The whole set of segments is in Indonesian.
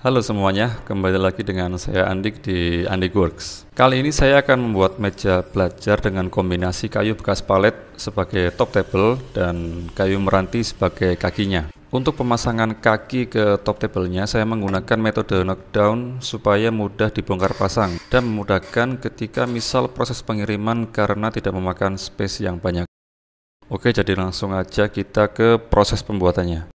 Halo semuanya, kembali lagi dengan saya Andik di Andik Works. Kali ini saya akan membuat meja belajar dengan kombinasi kayu bekas palet sebagai top table dan kayu meranti sebagai kakinya. Untuk pemasangan kaki ke top table-nya, saya menggunakan metode knockdown supaya mudah dibongkar pasang dan memudahkan ketika misal proses pengiriman karena tidak memakan space yang banyak. Oke, jadi langsung aja kita ke proses pembuatannya.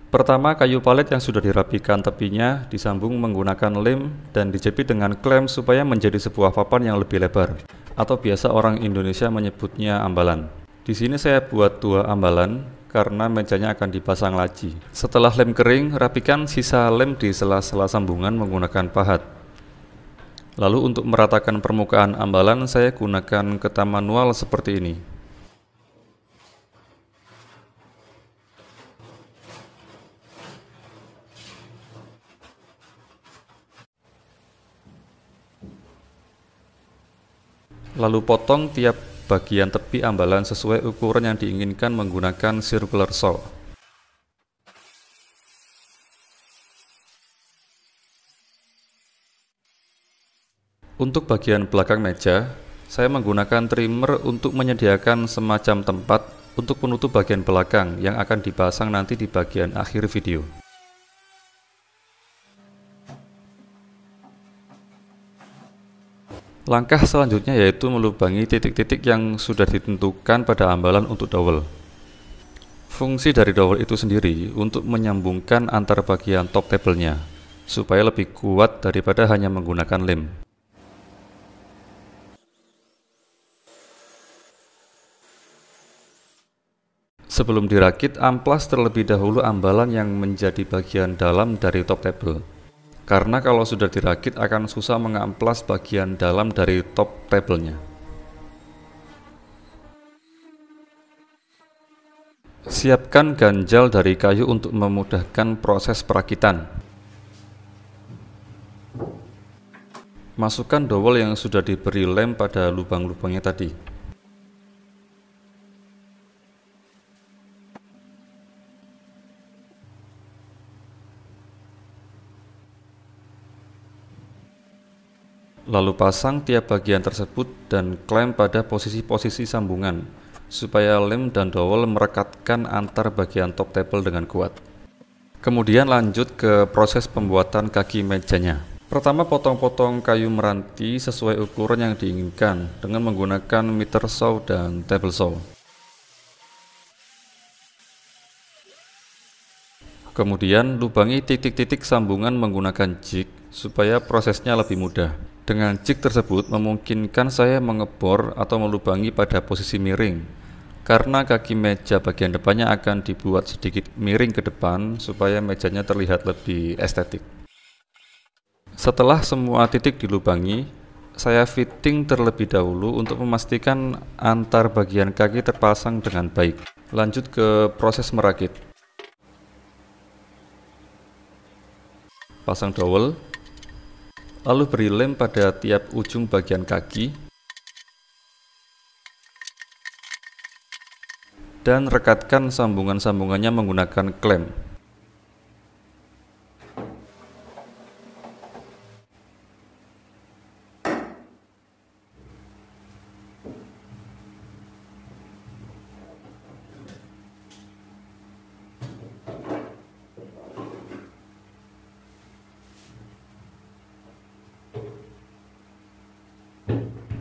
Pertama, kayu palet yang sudah dirapikan tepinya disambung menggunakan lem dan dijepit dengan klem supaya menjadi sebuah papan yang lebih lebar, atau biasa orang Indonesia menyebutnya ambalan. Di sini saya buat 2 ambalan karena mejanya akan dipasang laji. Setelah lem kering, rapikan sisa lem di sela-sela sambungan menggunakan pahat. Lalu untuk meratakan permukaan ambalan, saya gunakan ketam manual seperti ini. Lalu potong tiap bagian tepi ambalan sesuai ukuran yang diinginkan menggunakan circular saw. Untuk bagian belakang meja, saya menggunakan trimmer untuk menyediakan semacam tempat untuk penutup bagian belakang yang akan dipasang nanti di bagian akhir video. Langkah selanjutnya yaitu melubangi titik-titik yang sudah ditentukan pada ambalan untuk dowel. Fungsi dari dowel itu sendiri untuk menyambungkan antar bagian top table-nya, supaya lebih kuat daripada hanya menggunakan lem. Sebelum dirakit, amplas terlebih dahulu ambalan yang menjadi bagian dalam dari top table. Karena kalau sudah dirakit akan susah mengamplas bagian dalam dari top table-nya. Siapkan ganjal dari kayu untuk memudahkan proses perakitan. Masukkan dowel yang sudah diberi lem pada lubang-lubangnya tadi. Lalu pasang tiap bagian tersebut dan klem pada posisi-posisi sambungan, supaya lem dan dowel merekatkan antar bagian top table dengan kuat. Kemudian lanjut ke proses pembuatan kaki mejanya. Pertama, potong-potong kayu meranti sesuai ukuran yang diinginkan dengan menggunakan miter saw dan table saw. Kemudian lubangi titik-titik sambungan menggunakan jig supaya prosesnya lebih mudah. Dengan jig tersebut memungkinkan saya mengebor atau melubangi pada posisi miring, karena kaki meja bagian depannya akan dibuat sedikit miring ke depan supaya mejanya terlihat lebih estetik. Setelah semua titik dilubangi, saya fitting terlebih dahulu untuk memastikan antar bagian kaki terpasang dengan baik. Lanjut ke proses merakit. Pasang dowel, lalu beri lem pada tiap ujung bagian kaki, dan rekatkan sambungan-sambungannya menggunakan klem.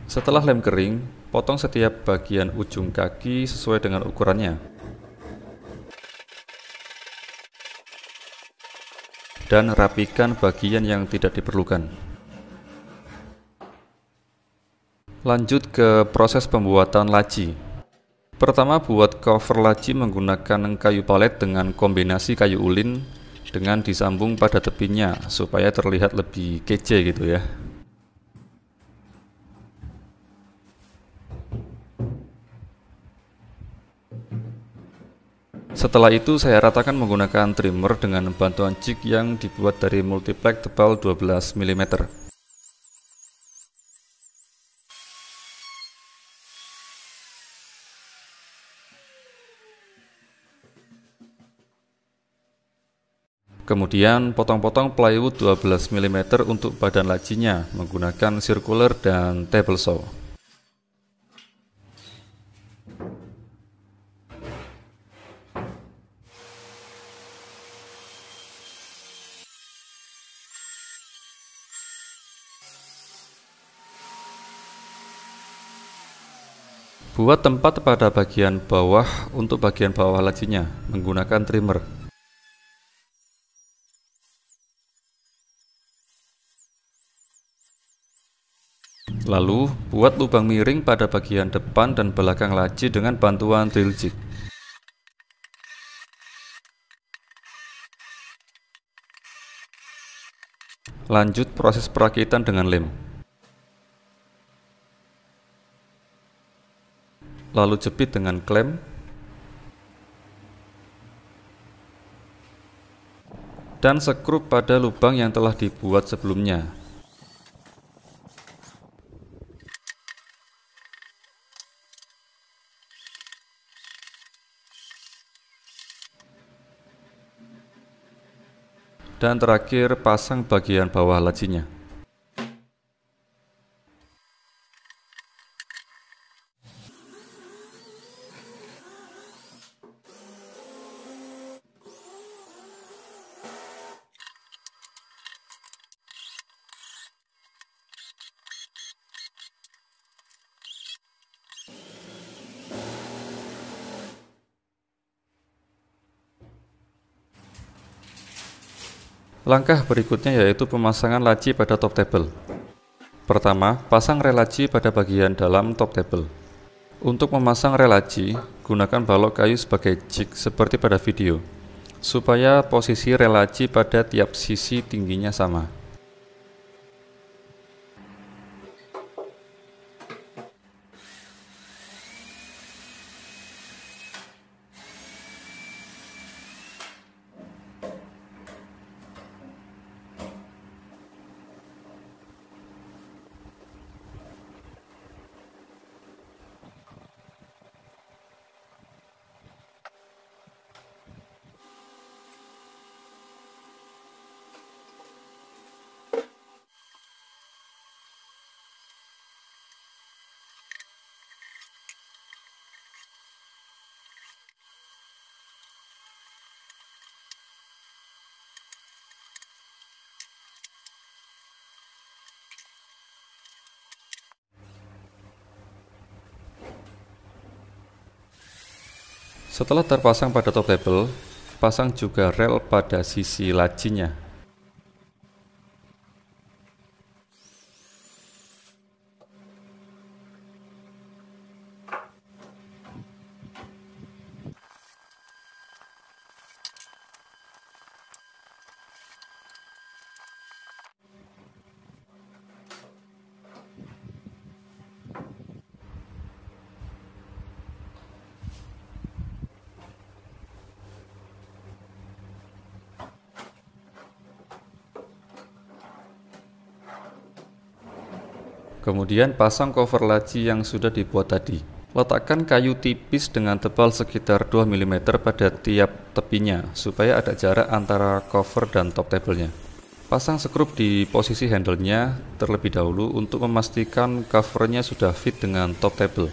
Setelah lem kering, potong setiap bagian ujung kaki sesuai dengan ukurannya. Dan rapikan bagian yang tidak diperlukan. Lanjut ke proses pembuatan laci. Pertama, buat cover laci menggunakan kayu palet dengan kombinasi kayu ulin dengan disambung pada tepinya supaya terlihat lebih kece gitu ya. Setelah itu saya ratakan menggunakan trimmer dengan bantuan jig yang dibuat dari multiplek tebal 12 mm. Kemudian potong-potong plywood 12 mm untuk badan lacinya menggunakan circular dan table saw. Buat tempat pada bagian bawah untuk bagian bawah lacinya menggunakan trimmer. Lalu, buat lubang miring pada bagian depan dan belakang laci dengan bantuan drill jig. Lanjut proses perakitan dengan lem. Lalu jepit dengan klem. Dan sekrup pada lubang yang telah dibuat sebelumnya. Dan terakhir pasang bagian bawah lacinya. Langkah berikutnya yaitu pemasangan laci pada top table. Pertama, pasang rel laci pada bagian dalam top table. Untuk memasang rel laci, gunakan balok kayu sebagai jig seperti pada video, supaya posisi rel laci pada tiap sisi tingginya sama. Setelah terpasang pada top table, pasang juga rel pada sisi lacinya. Kemudian pasang cover laci yang sudah dibuat tadi. Letakkan kayu tipis dengan tebal sekitar 2 mm pada tiap tepinya, supaya ada jarak antara cover dan top table-nya. Pasang skrup di posisi handle-nya terlebih dahulu untuk memastikan covernya sudah fit dengan top table.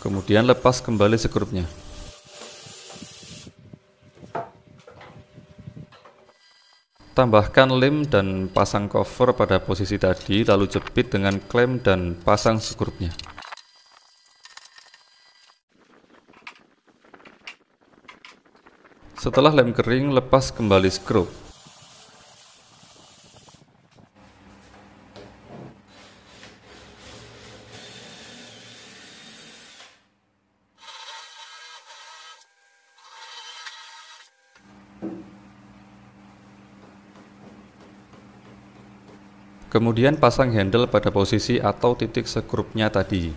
Kemudian lepas kembali skrupnya. Tambahkan lem dan pasang cover pada posisi tadi, lalu jepit dengan klem dan pasang skrupnya. Setelah lem kering, lepas kembali skrup. Kemudian pasang handle pada posisi atau titik skrupnya tadi.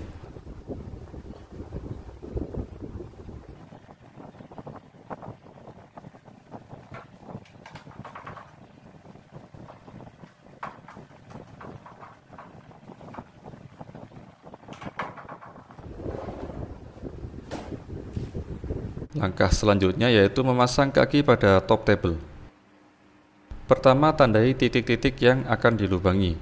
Langkah selanjutnya yaitu memasang kaki pada top table. Pertama, tandai titik-titik yang akan dilubangi.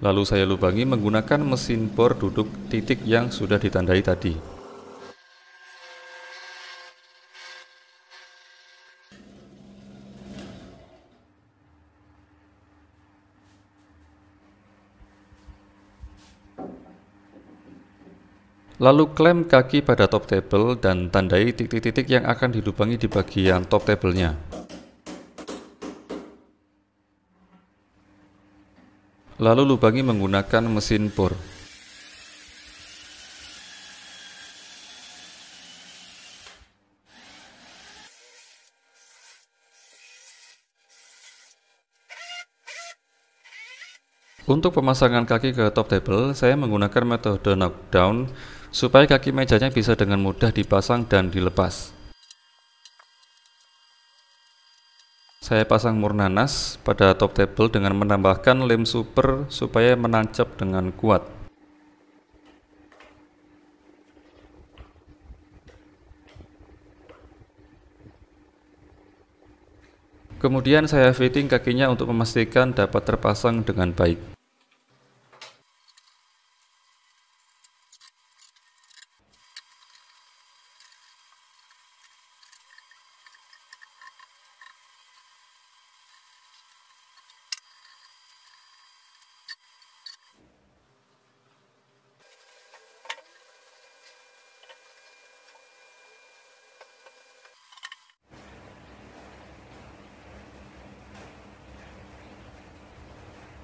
Lalu saya lubangi menggunakan mesin bor duduk titik yang sudah ditandai tadi. Lalu klem kaki pada top table dan tandai titik-titik yang akan dilubangi di bagian top table-nya. Lalu lubangi menggunakan mesin bor. Untuk pemasangan kaki ke top table, saya menggunakan metode knockdown supaya kaki mejanya bisa dengan mudah dipasang dan dilepas. Saya pasang mur nanas pada top table dengan menambahkan lem super supaya menancap dengan kuat. Kemudian saya fitting kakinya untuk memastikan dapat terpasang dengan baik.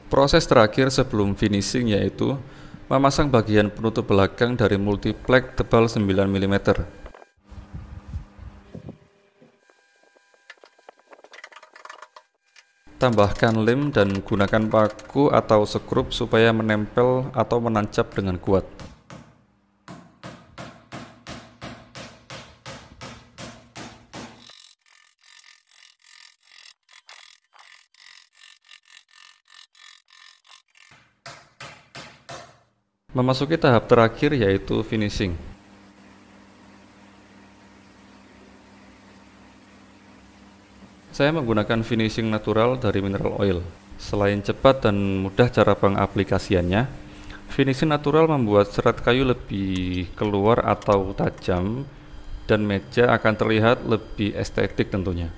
Proses terakhir sebelum finishing yaitu memasang bagian penutup belakang dari multiplek tebal 9 mm. Tambahkan lem dan gunakan paku atau skrup supaya menempel atau menancap dengan kuat. Memasuki tahap terakhir yaitu finishing. Saya menggunakan finishing natural dari mineral oil. Selain cepat dan mudah cara pengaplikasiannya, finishing natural membuat serat kayu lebih keluar atau tajam dan meja akan terlihat lebih estetik tentunya.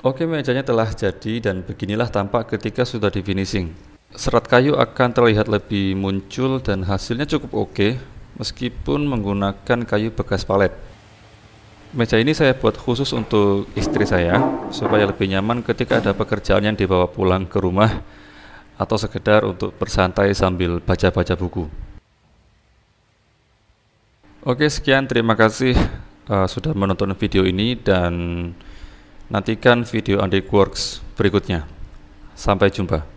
Oke, mejanya telah jadi dan beginilah tampak ketika sudah di finishing. Serat kayu akan terlihat lebih muncul dan hasilnya cukup oke meskipun menggunakan kayu bekas palet. Meja ini saya buat khusus untuk istri saya supaya lebih nyaman ketika ada pekerjaan yang dibawa pulang ke rumah atau sekedar untuk bersantai sambil baca-baca buku. Oke, sekian, terima kasih sudah menonton video ini dan nantikan video Andrik Works berikutnya. Sampai jumpa.